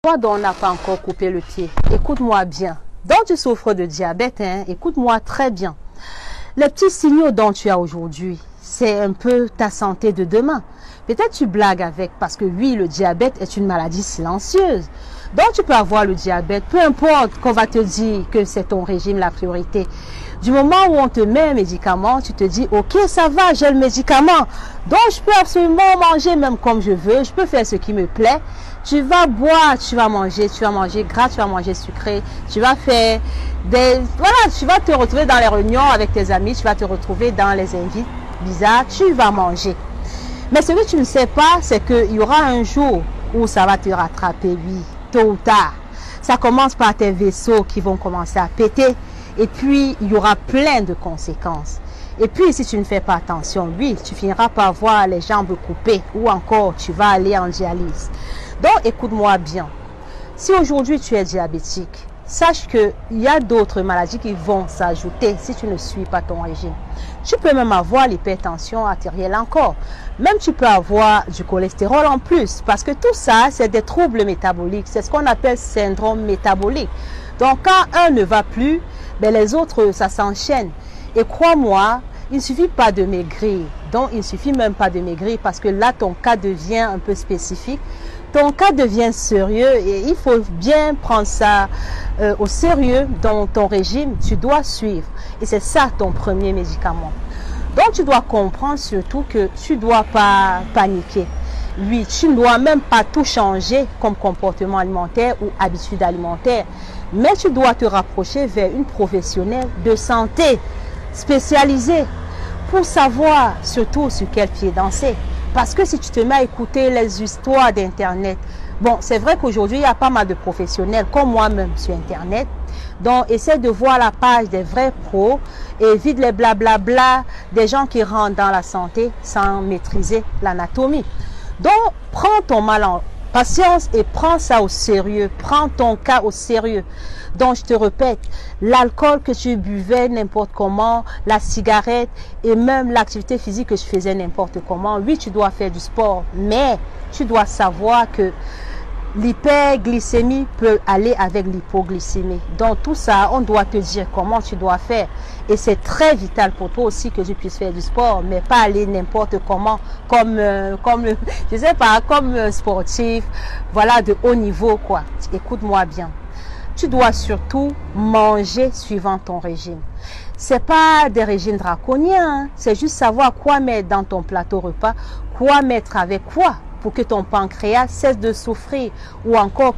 Toi dont on n'a pas encore coupé le pied, écoute-moi bien. Donc tu souffres de diabète, écoute-moi très bien. Les petits signaux dont tu as aujourd'hui, c'est un peu ta santé de demain. Peut-être tu blagues avec parce que oui, le diabète est une maladie silencieuse. Donc tu peux avoir le diabète, peu importe qu'on va te dire que c'est ton régime la priorité. Du moment où on te met un médicament, tu te dis ok ça va, j'ai le médicament. Donc je peux absolument manger même comme je veux, je peux faire ce qui me plaît. Tu vas boire, tu vas manger gras, tu vas manger sucré, tu vas faire des... Voilà, tu vas te retrouver dans les réunions avec tes amis, tu vas te retrouver dans les invités bizarres, tu vas manger. Mais ce que tu ne sais pas, c'est qu'il y aura un jour où ça va te rattraper, oui, tôt ou tard. Ça commence par tes vaisseaux qui vont commencer à péter et puis il y aura plein de conséquences. Et puis si tu ne fais pas attention, oui, tu finiras par voir les jambes coupées ou encore tu vas aller en dialyse. Donc écoute-moi bien, si aujourd'hui tu es diabétique, sache qu'il y a d'autres maladies qui vont s'ajouter si tu ne suis pas ton régime. Tu peux même avoir l'hypertension artérielle encore. Même tu peux avoir du cholestérol en plus. Parce que tout ça, c'est des troubles métaboliques. C'est ce qu'on appelle syndrome métabolique. Donc quand un ne va plus, ben les autres, ça s'enchaîne. Et crois-moi, il ne suffit pas de maigrir. Donc il ne suffit même pas de maigrir parce que là, ton cas devient un peu spécifique. Ton cas devient sérieux et il faut bien prendre ça au sérieux dans ton régime. Tu dois suivre et c'est ça ton premier médicament. Donc tu dois comprendre surtout que tu ne dois pas paniquer. Oui, tu ne dois même pas tout changer comme comportement alimentaire ou habitude alimentaire. Mais tu dois te rapprocher vers une professionnelle de santé spécialisée pour savoir surtout sur quel pied danser. Parce que si tu te mets à écouter les histoires d'Internet, bon, c'est vrai qu'aujourd'hui, il y a pas mal de professionnels, comme moi-même sur Internet. Donc, essaie de voir la page des vrais pros et évite les blablabla des gens qui rentrent dans la santé sans maîtriser l'anatomie. Donc, prends ton mal en patience et prends ça au sérieux. Prends ton cas au sérieux. Donc, je te répète, l'alcool que tu buvais n'importe comment, la cigarette et même l'activité physique que je faisais n'importe comment. Oui, tu dois faire du sport, mais tu dois savoir que l'hyperglycémie peut aller avec l'hypoglycémie. Donc, tout ça, on doit te dire comment tu dois faire. Et c'est très vital pour toi aussi que tu puisses faire du sport, mais pas aller n'importe comment, comme je sais pas, comme sportif, voilà, de haut niveau, quoi. Écoute-moi bien. Tu dois surtout manger suivant ton régime. C'est pas des régimes draconiens, c'est juste savoir quoi mettre dans ton plateau repas, quoi mettre avec quoi pour que ton pancréas cesse de souffrir ou encore